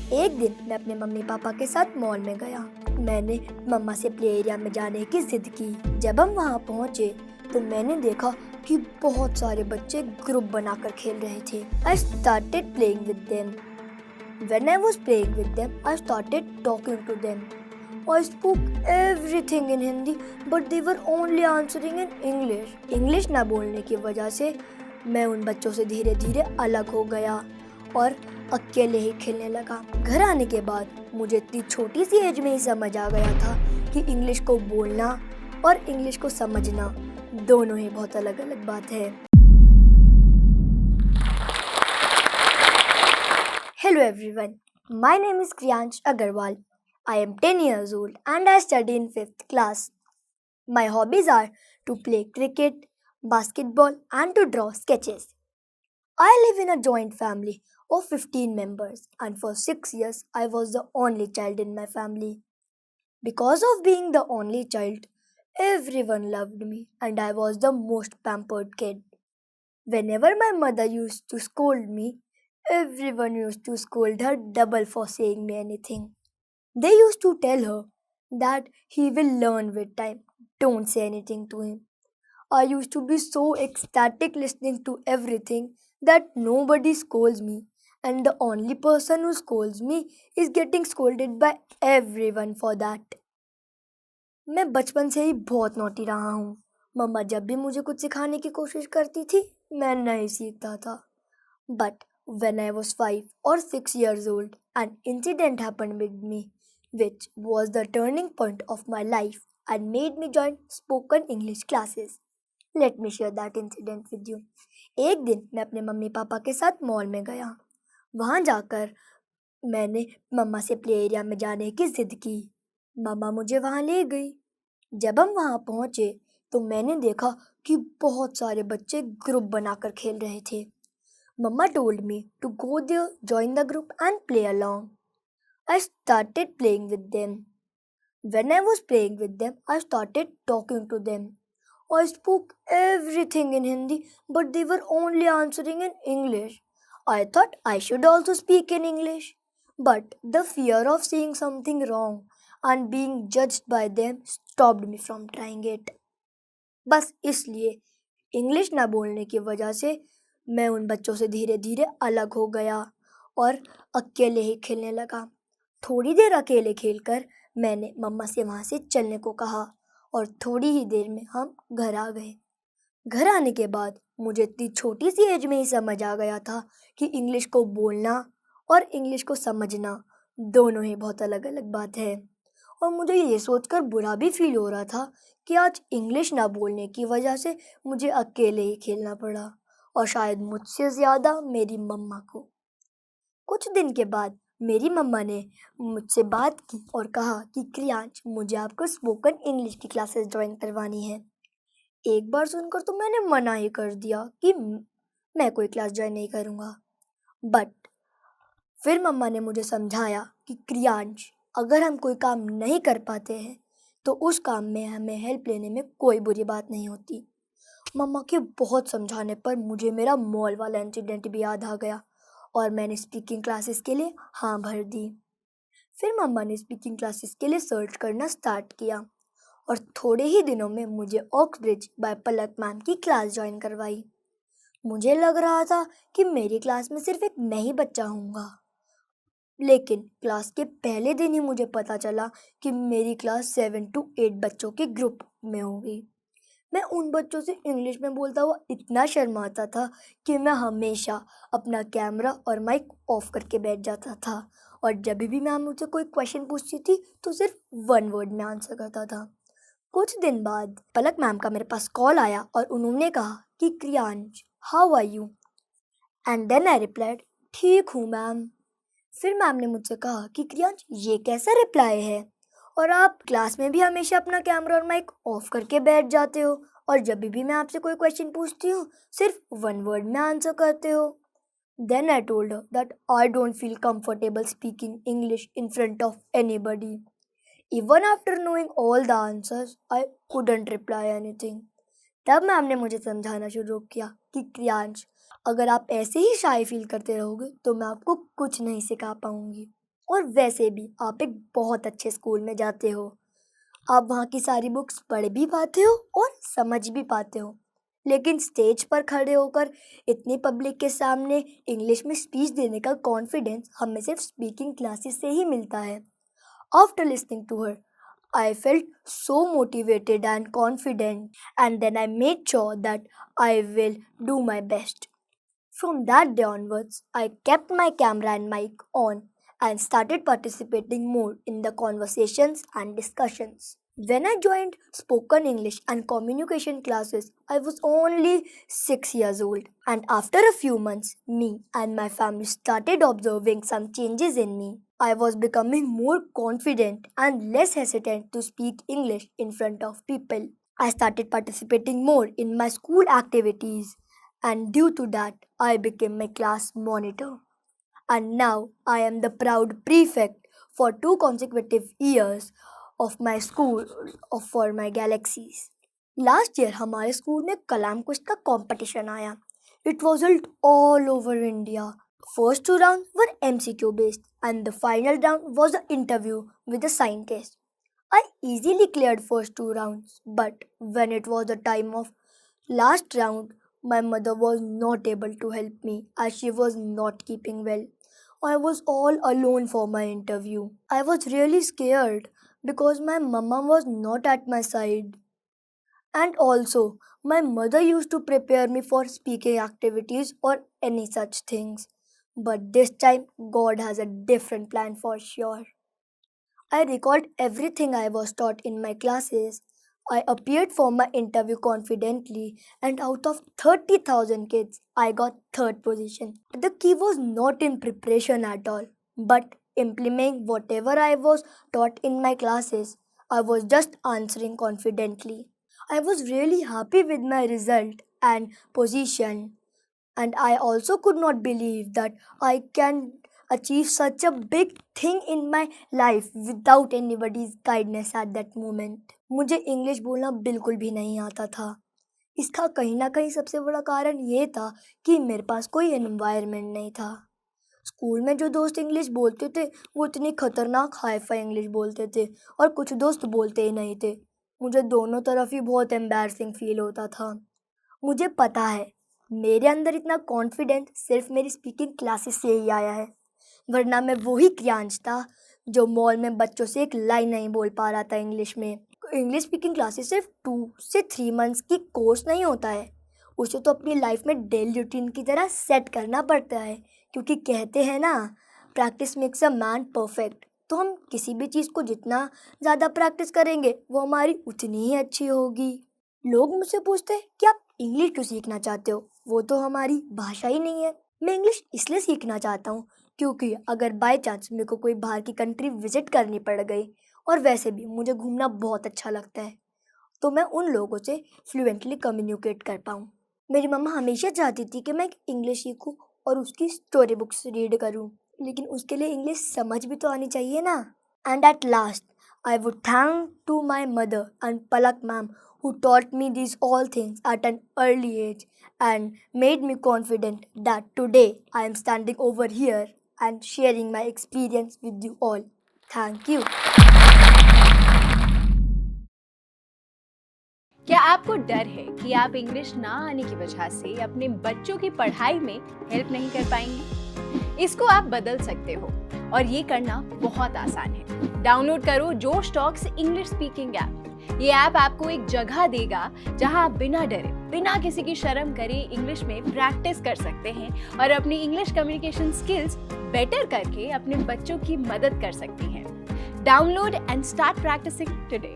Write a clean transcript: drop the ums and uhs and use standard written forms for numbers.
एक दिन मैं अपने मम्मी पापा के साथ मॉल में गया। मैंने मम्मा से प्ले एरिया में जाने की जिद की। जब हम वहाँ पहुँचे तो मैंने देखा कि बहुत सारे बच्चे ग्रुप बनाकर खेल रहे थे। I started playing with them. When I was playing with them, I started talking to them. I spoke everything in Hindi, but they were only answering in English. English ना बोलने की वजह से मैं उन बच्चों से धीरे धीरे अलग हो गया और अकेले ही खेलने लगा। घर आने के बाद मुझे इतनी छोटी सी एज में ही समझ आ गया था कि इंग्लिश को बोलना और इंग्लिश को समझना दोनों ही बहुत अलग अलग बात है। Hello everyone, my name is Kriyansh Agarwal. I am 10 years old and I study in 5th class. My hobbies are to play cricket, basketball and to draw sketches. I live in a joint family of 15 members and for 6 years I was the only child in my family. Because of being the only child, everyone loved me and I was the most pampered kid. Whenever my mother used to scold me, everyone used to scold her double for saying me anything. They used to tell her that he will learn with time. Don't say anything to him. I used to be so ecstatic listening to everything that nobody scolds me, and the only person who scolds me is getting scolded by everyone for that. मैं बचपन से ही बहुत naughty रहा हूँ। मम्मा जब भी मुझे कुछ सिखाने की कोशिश करती थी, मैं नहीं सीखता था। But when I was 5 or 6 years old, an incident happened with me, which was the turning point of my life and made me join spoken English classes. Let me share that incident with you. एक दिन मैं अपने mummy papa के साथ mall में गया। वहाँ जाकर मैंने मम्मा से प्ले एरिया में जाने की जिद की। मम्मा मुझे वहाँ ले गई। जब हम वहाँ पहुँचे तो मैंने देखा कि बहुत सारे बच्चे ग्रुप बनाकर खेल रहे थे। Mama told me to go there, join the group and play along. I started playing with them. When I was playing with them, I started talking to them. I spoke everything in Hindi, but they were only answering in English. I thought I should also speak in English. But the fear of saying something wrong and being judged by them stopped me from trying it. बस इसलिए English ना बोलने की वजह से मैं उन बच्चों से धीरे धीरे अलग हो गया और अकेले ही खेलने लगा। थोड़ी देर अकेले खेलकर मैंने मम्मा से वहाँ से चलने को कहा और थोड़ी ही देर में हम घर आ गए। घर आने के बाद मुझे इतनी छोटी सी एज में ही समझ आ गया था कि इंग्लिश को बोलना और इंग्लिश को समझना दोनों ही बहुत अलग अलग बात है। और मुझे ये सोचकर बुरा भी फील हो रहा था कि आज इंग्लिश ना बोलने की वजह से मुझे अकेले ही खेलना पड़ा और शायद मुझसे ज़्यादा मेरी मम्मा को। कुछ दिन के बाद मेरी मम्मा ने मुझसे बात की और कहा कि क्रियांश मुझे आपको स्पोकन इंग्लिश की क्लासेस ज्वाइन करवानी है। एक बार सुनकर तो मैंने मना ही कर दिया कि मैं कोई क्लास ज्वाइन नहीं करूँगा। बट फिर मम्मा ने मुझे समझाया कि क्रियांश अगर हम कोई काम नहीं कर पाते हैं तो उस काम में हमें हेल्प लेने में कोई बुरी बात नहीं होती। मम्मा के बहुत समझाने पर मुझे मेरा मॉल वाला इंसिडेंट भी याद आ गया और मैंने स्पीकिंग क्लासेस के लिए हाँ भर दी। फिर मम्मा ने स्पीकिंग क्लासेस के लिए सर्च करना स्टार्ट किया और थोड़े ही दिनों में मुझे ऑक्सब्रिज बाय पलक मैम की क्लास ज्वाइन करवाई। मुझे लग रहा था कि मेरी क्लास में सिर्फ एक मैं ही बच्चा हूँगा, लेकिन क्लास के पहले दिन ही मुझे पता चला कि मेरी क्लास 7 to 8 बच्चों के ग्रुप में होगी। मैं उन बच्चों से इंग्लिश में बोलता हुआ इतना शर्माता था कि मैं हमेशा अपना कैमरा और माइक ऑफ करके बैठ जाता था और जब भी मैम मुझसे कोई क्वेश्चन पूछती थी तो सिर्फ वन वर्ड में आंसर करता था। कुछ दिन बाद पलक मैम का मेरे पास कॉल आया और उन्होंने कहा कि Kriyansh how are you, and then I replied ठीक हूँ मैम। फिर मैम ने मुझसे कहा कि क्रियांश ये कैसा रिप्लाई है और आप क्लास में भी हमेशा अपना कैमरा और माइक ऑफ करके बैठ जाते हो और जब भी मैं आपसे कोई क्वेश्चन पूछती हूँ सिर्फ वन वर्ड में आंसर करते हो। Then I told her that I don't feel comfortable speaking English in front of anybody. Even after knowing all the answers I couldn't reply anything. तब मैम ने मुझे समझाना शुरू किया कि क्रियांश अगर आप ऐसे ही शाय फील करते रहोगे तो मैं आपको कुछ नहीं सिखा पाऊंगी। और वैसे भी आप एक बहुत अच्छे स्कूल में जाते हो। आप वहाँ की सारी बुक्स पढ़ भी पाते हो और समझ भी पाते हो। लेकिन स्टेज पर खड़े होकर इतनी पब्लिक के सामने इंग्लिश में स्पीच देने का कॉन्फिडेंस हमें सिर्फ स्पीकिंग क्लासेस से ही मिलता है। After listening to her, I felt so motivated and confident, and then I made sure that I will do my best. From that day onwards, I kept my camera and mic on and started participating more in the conversations and discussions. When I joined spoken English and communication classes, I was only 6 years old. And after a few months, me and my family started observing some changes in me. I was becoming more confident and less hesitant to speak English in front of people. I started participating more in my school activities, and due to that, I became my class monitor. And now I am the proud prefect for 2 consecutive years of my school for my galaxies. Last year हमारे school में कलाम कुश्त का competition आया. It was held all over India. First 2 rounds were MCQ based and the final round was an interview with a scientist. I easily cleared first 2 rounds, but when it was the time of last round, my mother was not able to help me as she was not keeping well. I was all alone for my interview. I was really scared because my mama was not at my side. And also, my mother used to prepare me for speaking activities or any such things. But this time, God has a different plan for sure. I recalled everything I was taught in my classes. I appeared for my interview confidently, and out of 30,000 kids, I got third position. The key was not in preparation at all, but implementing whatever I was taught in my classes. I was just answering confidently. I was really happy with my result and position, and I also could not believe that I can achieve such a big thing in my life without anybody's guidance at that moment. मुझे English बोलना बिल्कुल भी नहीं आता था. इसका कहीं ना कहीं सबसे बड़ा कारण ये था कि मेरे पास कोई एनवायरनमेंट नहीं था. स्कूल में जो दोस्त इंग्लिश बोलते थे वो इतनी खतरनाक हाई-फाई इंग्लिश बोलते थे और कुछ दोस्त बोलते ही नहीं थे. मुझे दोनों तरफ ही बहुत एम्बैरसिंग फील होता था. मुझे पता है मेरे अंदर इतना कॉन्फिडेंस सिर्फ मेरी स्पीकिंग क्लासेस से ही आया है, वरना मैं वही क्रियांश था जो मॉल में बच्चों से एक लाइन नहीं बोल पा रहा था इंग्लिश में. इंग्लिश स्पीकिंग क्लासेस सिर्फ 2 से 3 मंथ्स की कोर्स नहीं होता है. उसे तो अपनी लाइफ में डेली रूटीन की तरह सेट करना पड़ता है, क्योंकि कहते हैं ना, practice makes a man perfect. तो हम किसी भी चीज़ को जितना ज़्यादा प्रैक्टिस करेंगे वो हमारी उतनी ही अच्छी होगी. लोग मुझसे पूछते हैं कि आप इंग्लिश क्यों सीखना चाहते हो, वो तो हमारी भाषा ही नहीं है. मैं इंग्लिश इसलिए सीखना चाहता हूँ क्योंकि अगर बाय चांस मेरे को कोई बाहर की कंट्री विजिट करनी पड़ गई, और वैसे भी मुझे घूमना बहुत अच्छा लगता है, तो मैं उन लोगों से फ्लुएंटली कम्युनिकेट कर पाऊँ. मेरी मम्मा हमेशा चाहती थी कि मैं इंग्लिश सीखूँ और उसकी स्टोरी बुक्स रीड करूँ, लेकिन उसके लिए इंग्लिश समझ भी तो आनी चाहिए ना. And at last I would thank to my mother and Palak ma'am who taught me these all things at an early age and made me confident that today I am standing over here and sharing my experience with you all. Thank you. क्या आपको डर है कि आप English ना आने की वजह से अपने बच्चों की पढ़ाई में हेल्प नहीं कर पाएंगे? इसको आप बदल सकते हो और ये करना बहुत आसान है. डाउनलोड करो जोश टॉक्स इंग्लिश स्पीकिंग ऐप. ये ऐप आपको एक जगह देगा जहां आप बिना डरे, बिना किसी की शर्म करे इंग्लिश में प्रैक्टिस कर सकते हैं और अपनी इंग्लिश कम्युनिकेशन स्किल्स बेटर करके अपने बच्चों की मदद कर सकते हैं. Download and start practicing today.